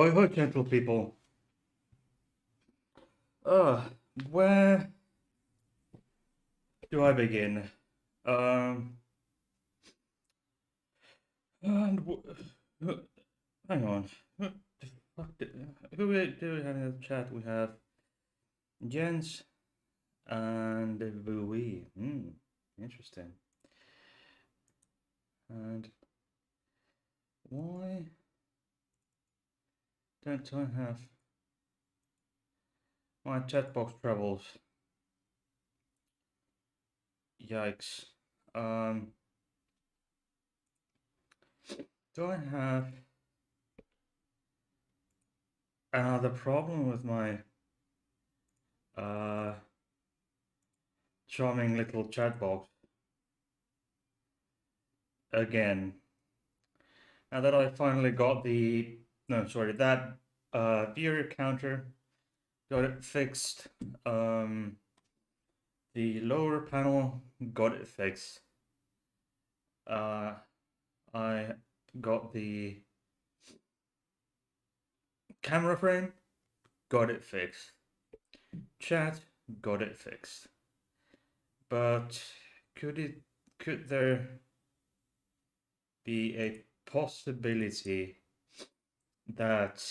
Ahoy, hoy, gentle people. Uh, where do I begin? Um, and hang on. Who do we have in the chat? We have Jens and Vui. Interesting. And why don't I have my chat box travels? Yikes. Do I have another problem with my uh charming little chat box again? Now that I finally got that viewer counter, got it fixed. The lower panel, got it fixed. I got the camera frame, got it fixed. Chat, got it fixed. But could there be a possibility that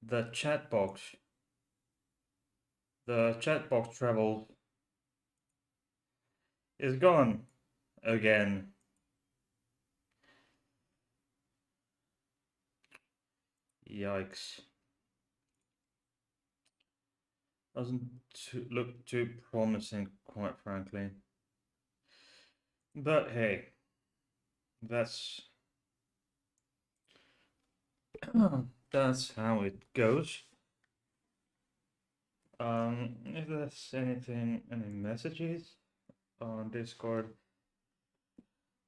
the chat box travel is gone again? Yikes. Doesn't look too promising, quite frankly. But hey, that's that's how it goes. If there's any messages on Discord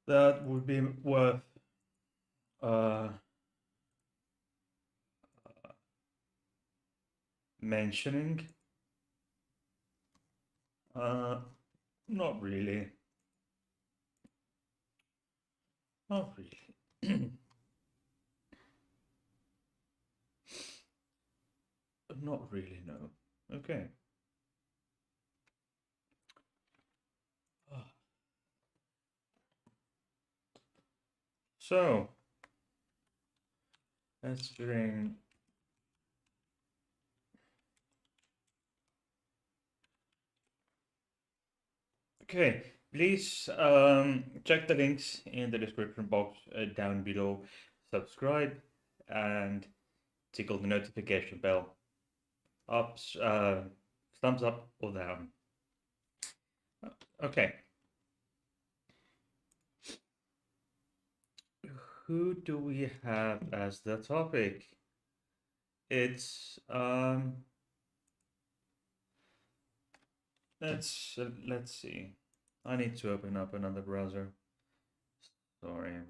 that would be worth uh mentioning, not really. Not really. Not really, no. Okay. So let's bring okay. Please check the links in the description box down below. Subscribe and tickle the notification bell. Thumbs up or down. Okay. Who do we have as the topic? It's let's see. I need to open up another browser. Sorry.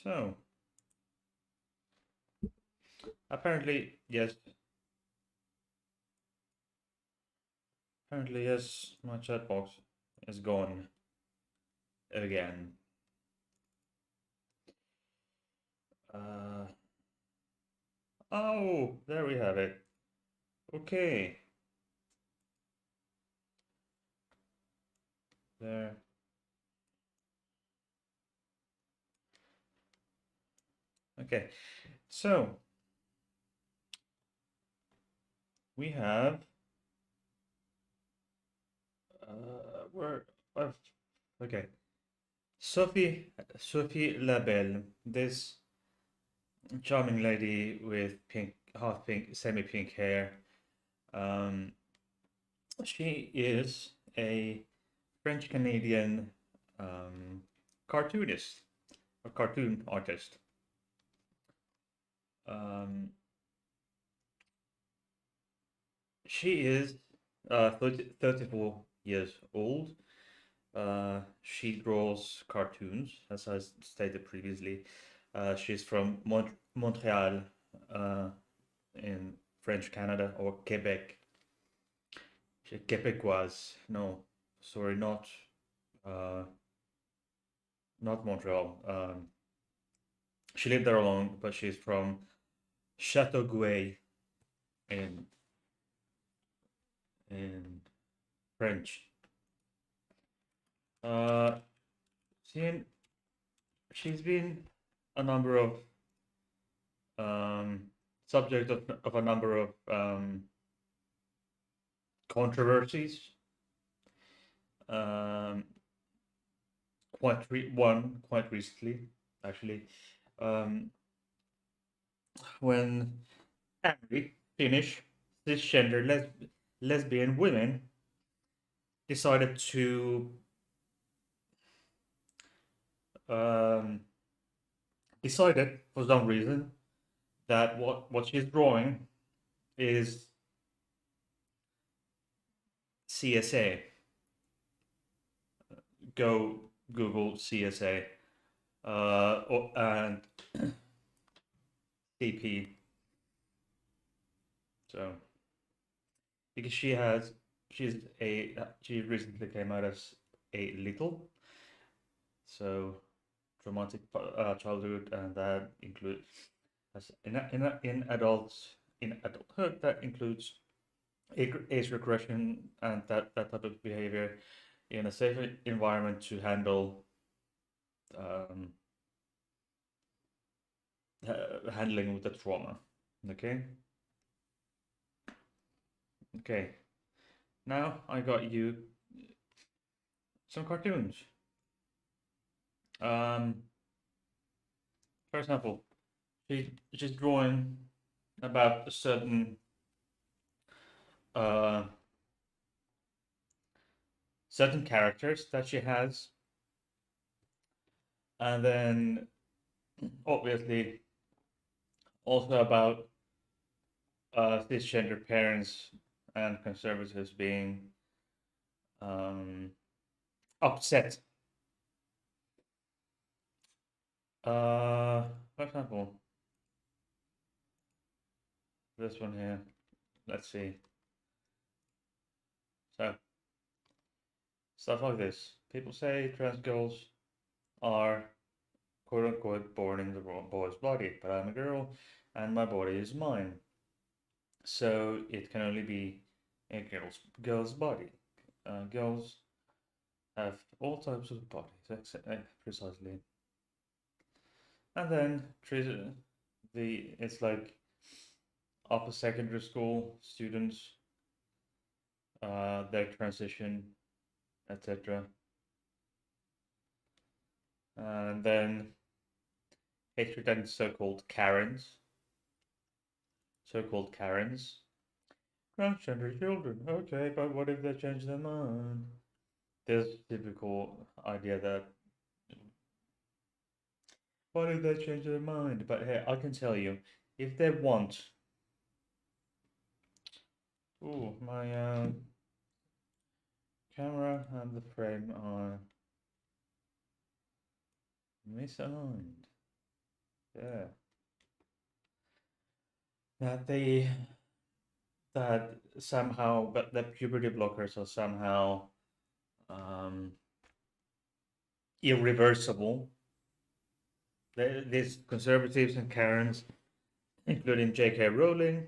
So apparently yes. Apparently yes, my chat box is gone again. Oh, there we have it. Okay. There. Okay. So we have where okay. Sophie Labelle, this charming lady with pink, half pink, semi-pink hair. She is a French Canadian cartoonist, a cartoon artist. She is 34 years old. She draws cartoons, as I stated previously. She's from Montreal, in French Canada, or Quebec. She's Quebecoise. No, sorry, not Montreal. She lived there alone, but she's from Chateauguay in in French. Uh, she, she's been a number of subject of a number of controversies. Um, one quite recently, actually, um, when angry Finnish cisgender lesbian women decided to um, decided for some reason that what she's drawing is CSA. Go Google CSA and CP. So because she recently came out as a little, so traumatic childhood, and that includes as in adulthood that includes age regression and that type of behavior in a safe environment to handle um, handling with the trauma. Okay. Okay. Now I got you some cartoons. Um, for example, she's drawing about a uh, certain characters that she has, and then obviously also about cisgender parents and conservatives being um, upset. For example, this one here. Let's see. So stuff like this. People say trans girls are quote unquote born in the wrong boy's body, but I'm a girl and my body is mine. So it can only be a girl's body. Girls have all types of bodies, precisely. And then it's like upper secondary school students, their transition, etc. And then hatred and so-called Karens. So-called Karens. Transgender children. Okay, but what if they change their mind? This typical idea that what if they change their mind? But hey, I can tell you, if they want. Ooh, my camera and the frame are misaligned. Yeah. That they that somehow, but the puberty blockers are somehow um, irreversible. These conservatives and Karens, including J.K. Rowling,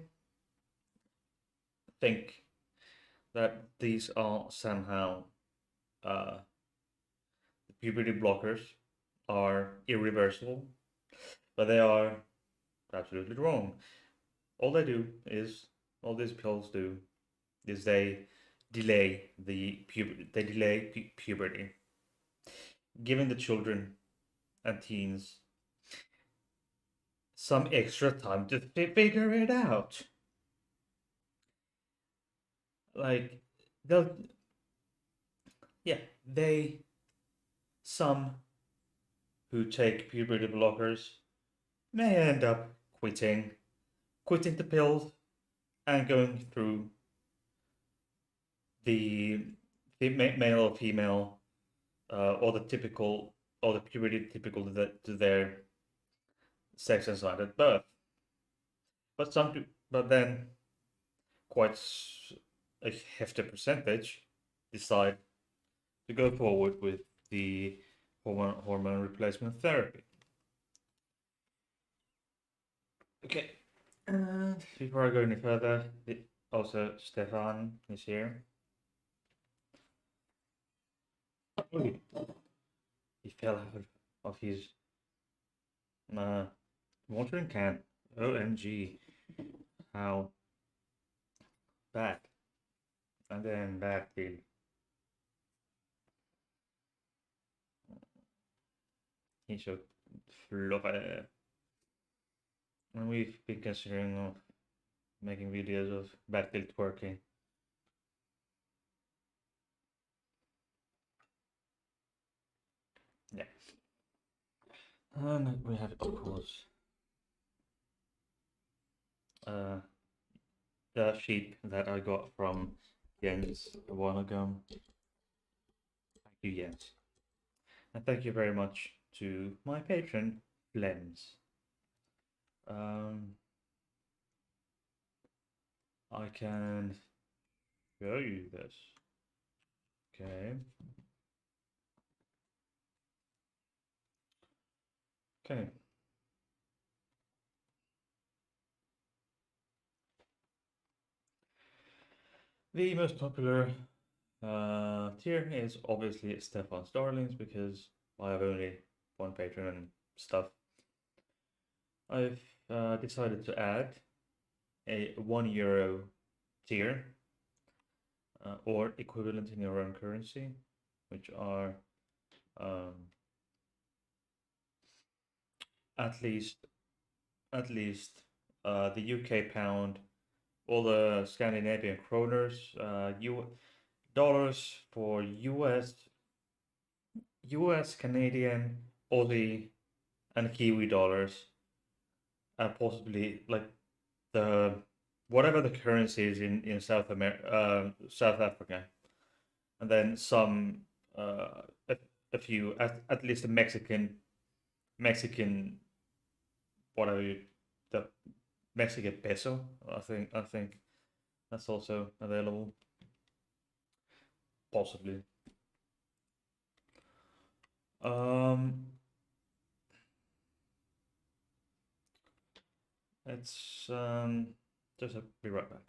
think that these are somehow uh, the puberty blockers are irreversible, but they are absolutely wrong. All they do is all these pills do is they delay puberty, giving the children and teens some extra time to figure it out. Like they'll yeah, they some who take puberty blockers may end up quitting the pills and going through the male or female or the typical or the puberty typical to their sex assigned at birth. But but then quite a hefty percentage decide to go forward with the hormone replacement therapy. Okay. And before I go any further, also Stefan is here. Ooh, he fell out of his watering can. OMG. How bad. And then back to he should flop. And we've been considering of making videos of Battlefield twerking. Yeah. And we have, of course, the sheep that I got from Jens a while ago. Thank you, Jens. And thank you very much to my patron, Flems. I can show you this. Okay. Okay. The most popular tier is obviously Stefan's Darlings because I have only one patron and stuff. I've decided to add a €1 tier or equivalent in your own currency, which are at least the UK pound, all the Scandinavian kroners, dollars for US, Canadian, Aussie, and Kiwi dollars, possibly like the whatever the currency is in South Africa, and then some a few at least the Mexican whatever the Mexican peso. I think that's also available, possibly. It's just be right back.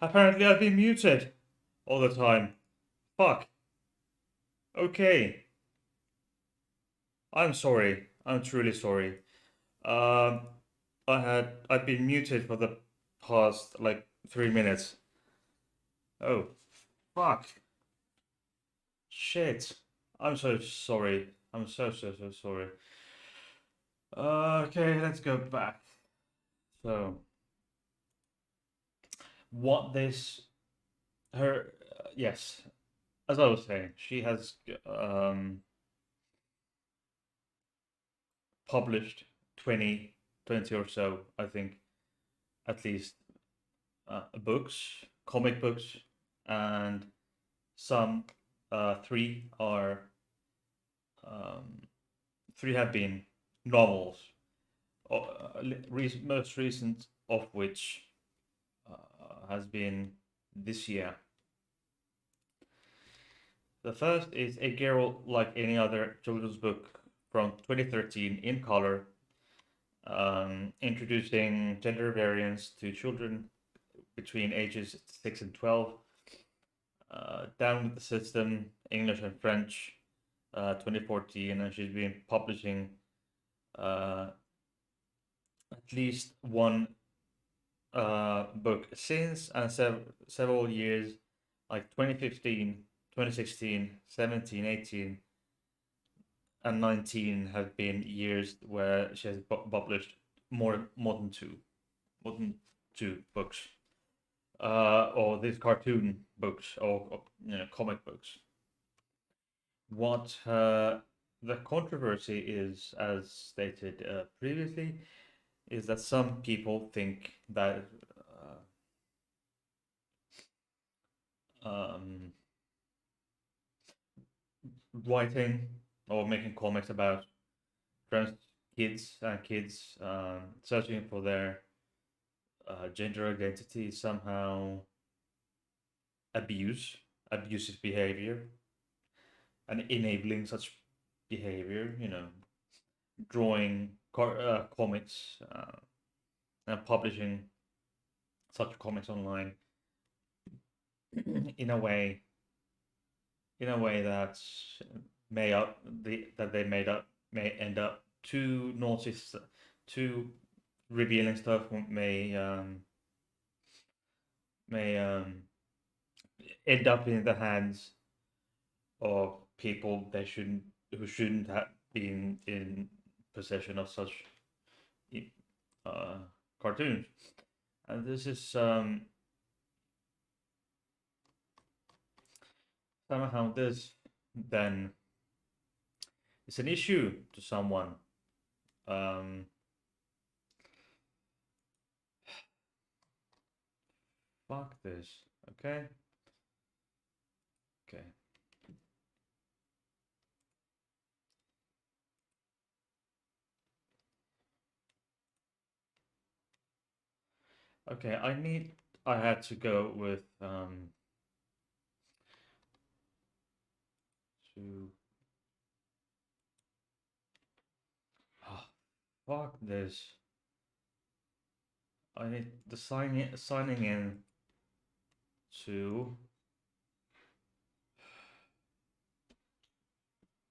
Apparently I've been muted all the time. Fuck. Okay. I'm sorry. I'm truly sorry. Um, I've been muted for the past like 3 minutes. Oh, fuck. Shit. I'm so sorry. I'm so sorry. Okay, let's go back. So, what this her yes, as I was saying, she has published 20 or so, I think, at least books, comic books, and some three are um, three have been novels. Most recent of which has been this year. The first is A Girl Like Any Other children's book from 2013 in color, introducing gender variance to children between ages 6 and 12. Down with the System, English and French, 2014, and she's been publishing uh, at least one book since, and several years, like 2015, 2016, 17, 18, and 19 have been years where she has published more than two books, or these cartoon books, or comic books. What the controversy is, as stated previously, is that some people think that um, writing or making comics about trans kids and kids searching for their gender identity somehow abuse abusive behavior and enabling such behavior, drawing comics and publishing such comics online in a way that that they made up may end up too naughty, too revealing stuff may end up in the hands of people who shouldn't have been in possession of such uh, cartoons. And this is somehow this then is an issue to someone. Fuck this. Okay. Okay. Okay, I had to go with to oh, fuck this. I need the signing in to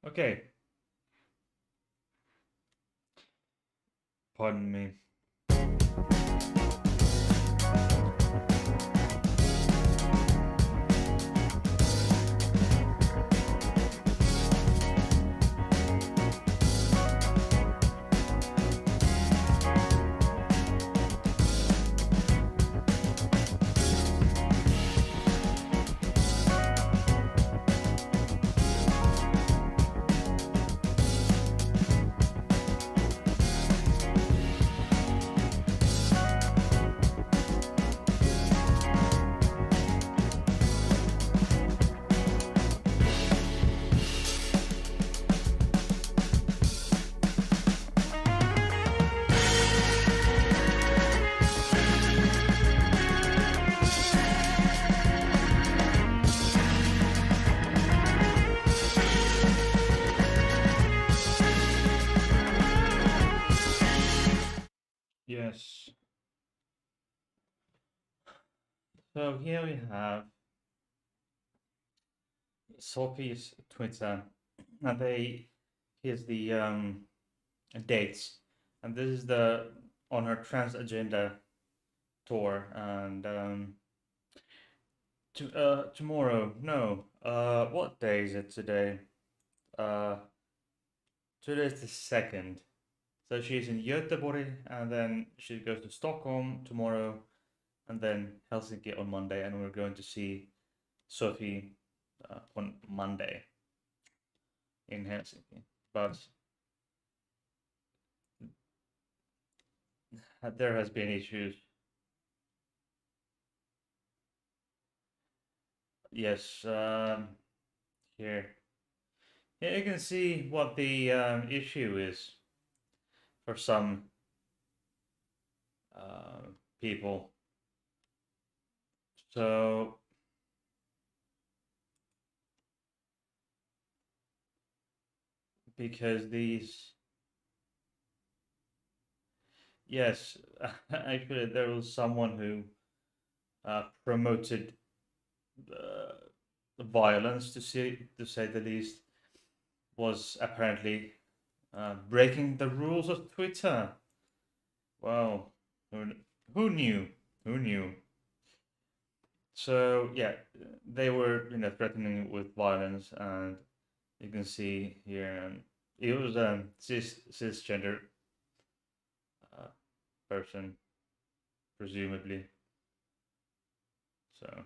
okay. Pardon me. Yes. So here we have Sophie's Twitter, and here's the dates, and this is the on her trans agenda tour, and tomorrow, no, what day is it today? Uh, Today is the second. So she's in Göteborg, and then she goes to Stockholm tomorrow, and then Helsinki on Monday, and we're going to see Sophie on Monday in Helsinki. But there has been issues. Yes, here. Here you can see what the issue is for some people. So because these, yes, actually there was someone who promoted violence, to say the least, was apparently breaking the rules of Twitter. Wow, who, who knew? Who knew? So yeah, they were threatening with violence, and you can see here, it was a cisgender uh, person, presumably. So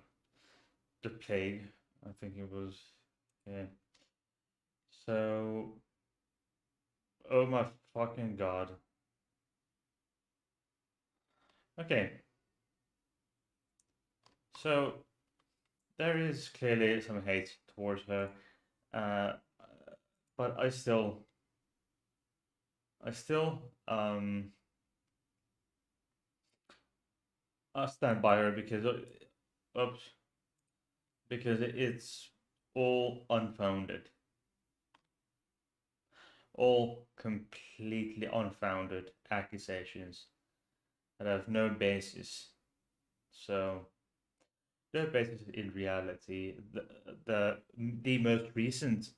the plague, I think it was. Yeah. So, oh my fucking god. Okay, so there is clearly some hate towards her, uh, but I still I stand by her because oops, because it's all unfounded, all completely unfounded accusations that have no basis. So no basis in reality. The most recent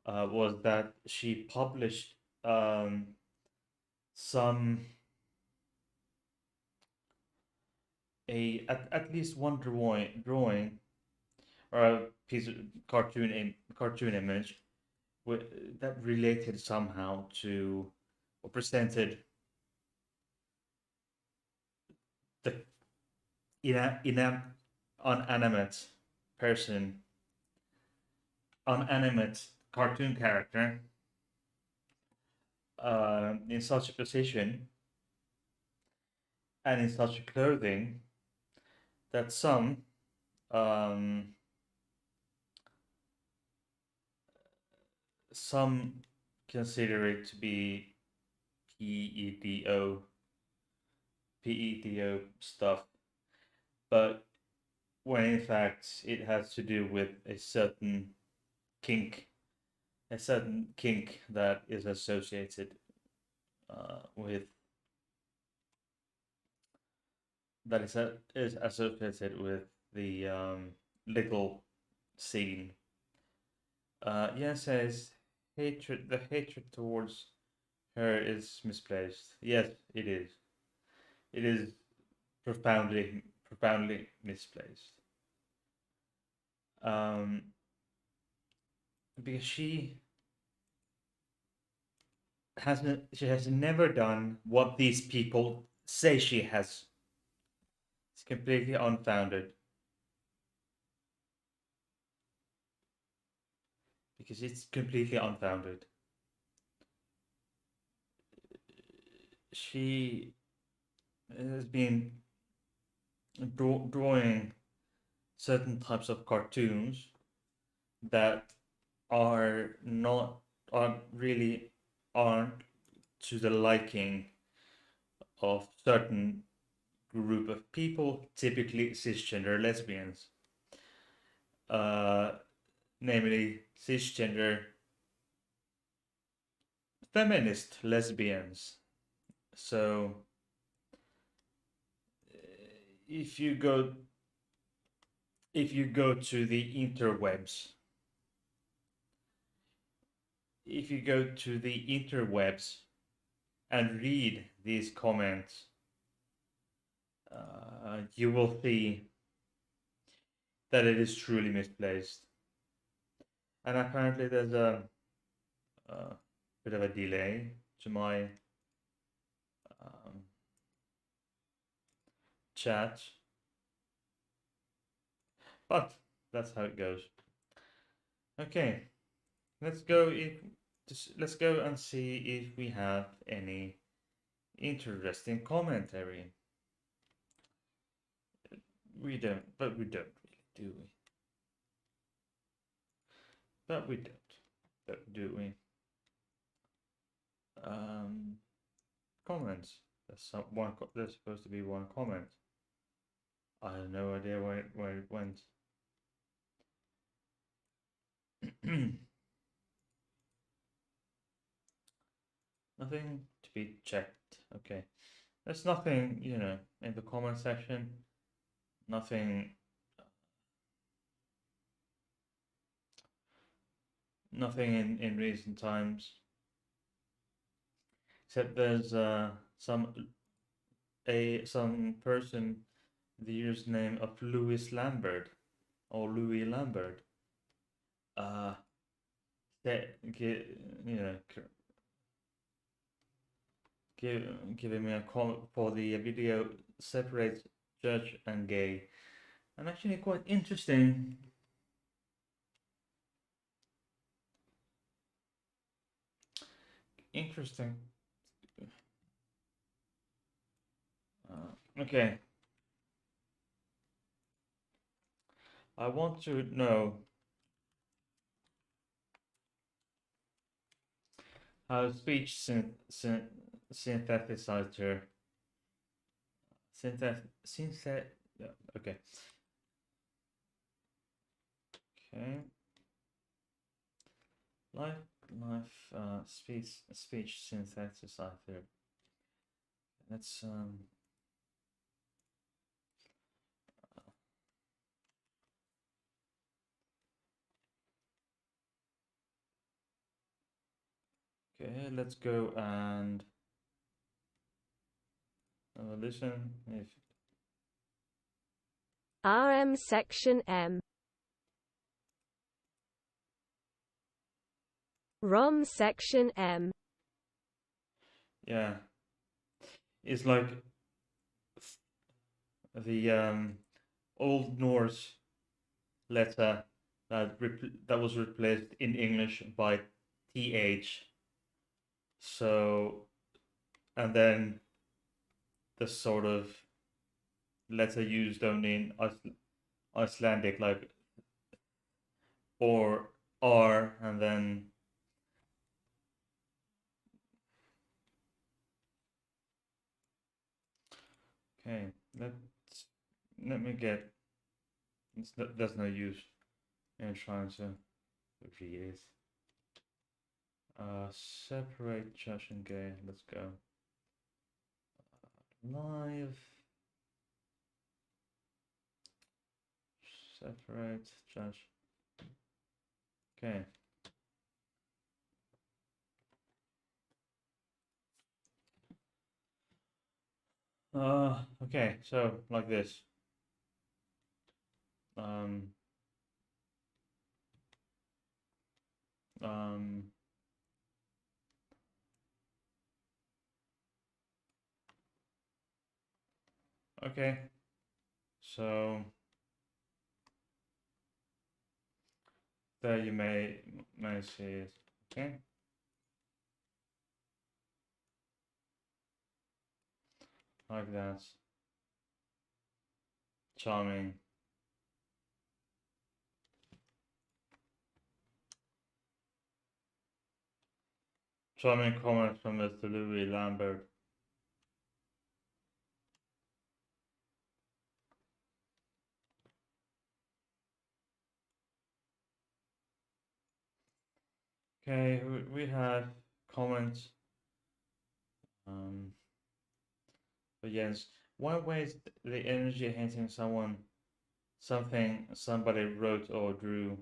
was that she published um, some at least one drawing or a piece of cartoon image with, that related somehow to or presented the in a unanimate person, unanimate cartoon character in such a position and in such clothing that um, some consider it to be PEDO PEDO stuff, but when in fact it has to do with kink, a certain kink that is associated with is associated with the legal scene. Yeah, says the hatred towards her is misplaced. Yes, it is. It is profoundly misplaced. Um, because she has never done what these people say she has. It's completely unfounded because it's completely unfounded. She has been drawing certain types of cartoons that are not are really aren't to the liking of certain group of people, typically cisgender lesbians, uh, namely cisgender feminist lesbians. So if you go if you go to the interwebs, and read these comments, you will see that it is truly misplaced. And apparently there's a bit of a delay to my chat, but that's how it goes. Okay, let's go and see if we have any interesting commentary. We don't really, do we? But we don't, do we? Comments. There's supposed to be one comment. I have no idea where it went. Nothing to be checked. Okay. There's nothing, in the comment section. Nothing in recent times. Except there's some person, the username of Louis Lambert or Louis Lambert, giving me a comment for the video separates church and gay, and actually quite interesting. Okay. I want to know how speech synthesizer okay. Okay. Speech synthesizer. Let's okay, let's go and listen if RM section M. ROM section M. Yeah, it's like the Old Norse letter that was replaced in English by th. So, and then the sort of letter used only in Icelandic, like or R, and then okay. Let me get. There's no use in trying to read it. Separate church and gay. Let's go. Live. Separate church. Okay. Okay, so like this. Um, um, okay, so there you may see it. Okay, like that. Charming. Charming comment from Mr. Louis Lambert. Okay, we have comments. But yes, why waste the energy hating someone something somebody wrote or drew.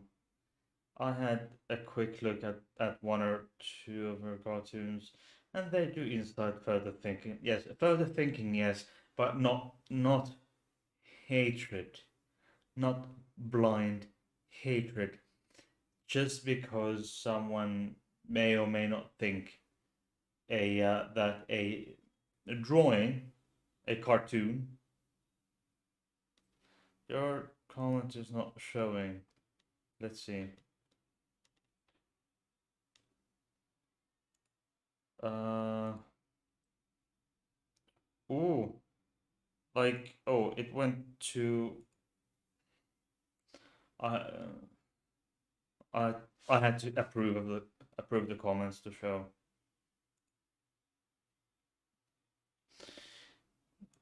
I had a quick look at one or two of her cartoons, and they do incite further thinking. Yes, further thinking, yes, but not hatred, not blind hatred, just because someone may or may not think that a drawing, a cartoon. Your comment is not showing. Let's see. Uh, ooh, it went to I I I had to approve the comments to show.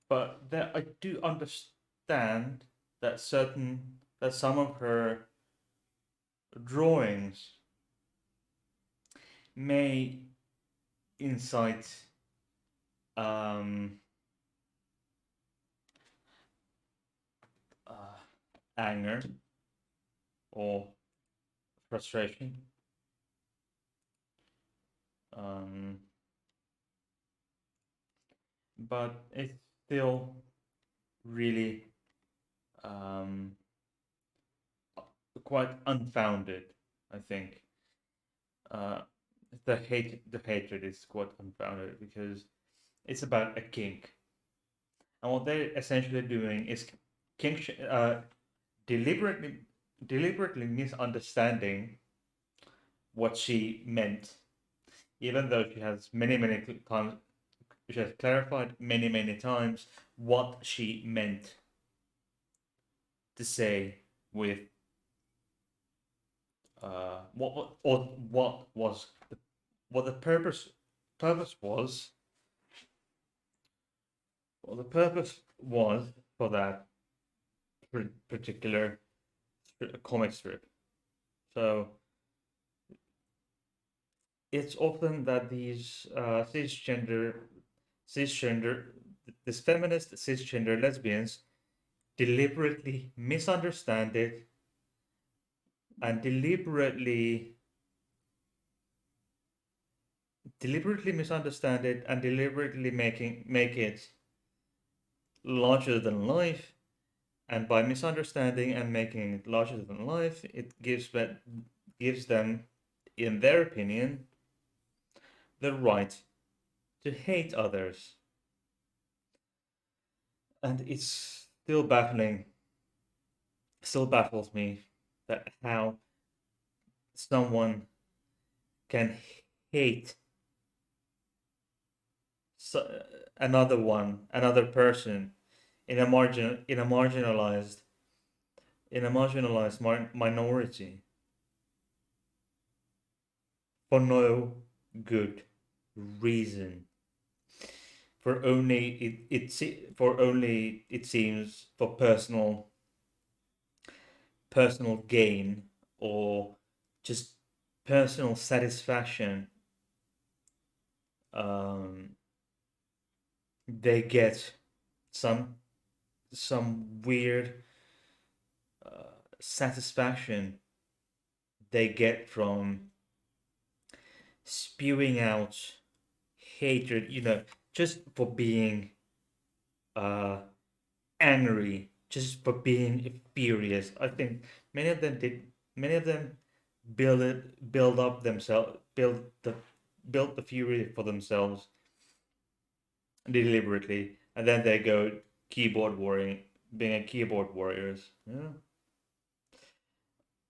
But there, I do understand that some of her drawings may incite um, uh, anger or frustration. Um, but it's still really um, quite unfounded, I think. Uh, the hatred is quite unfounded because it's about a kink, and what they're essentially doing is kink deliberately deliberately misunderstanding what she meant, even though she has clarified many times what she meant to say with what was what the purpose was what the purpose was for that particular comic strip. So it's often that these cisgender this feminist cisgender lesbians deliberately misunderstand it and deliberately misunderstand it and deliberately make it larger than life, and by misunderstanding and making it larger than life, it gives them, in their opinion, the right to hate others. And it's still baffles me that how someone can hate so, another person in a marginalized minority for no good reason. For only it seems for personal gain or just personal satisfaction. Um, they get some weird satisfaction they get from spewing out hatred, just for being uh, angry, just for being furious. I think many of them build up themselves, build the fury for themselves deliberately, and then they go keyboard warring, being a keyboard warriors. Yeah.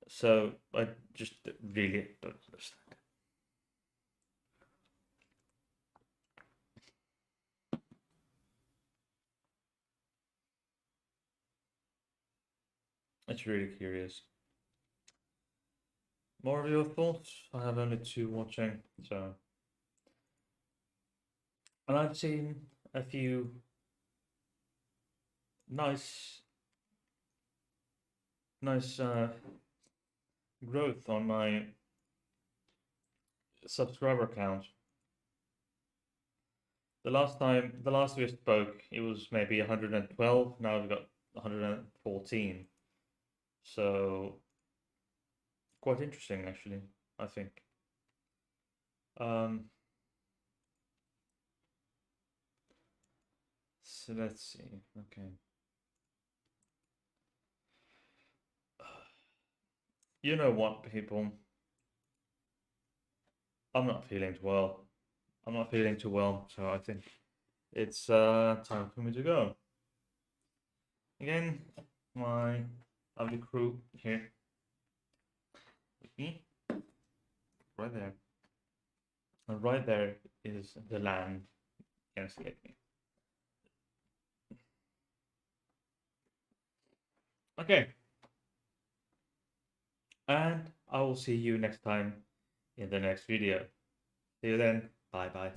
So I just really don't understand. It's really curious. More of your thoughts? I have only two watching, so and I've seen a few nice nice growth on my subscriber count. The last we spoke, it was maybe 112. Now we've got 114. So quite interesting, actually, I think. So let's see. Okay. You know what, people? I'm not feeling too well. I'm not feeling too well, so I think it's time for me to go. Again, my lovely crew here with me, right there. And right there is the land. Can't escape me. Okay, and I will see you next time in the next video. See you then. Bye bye.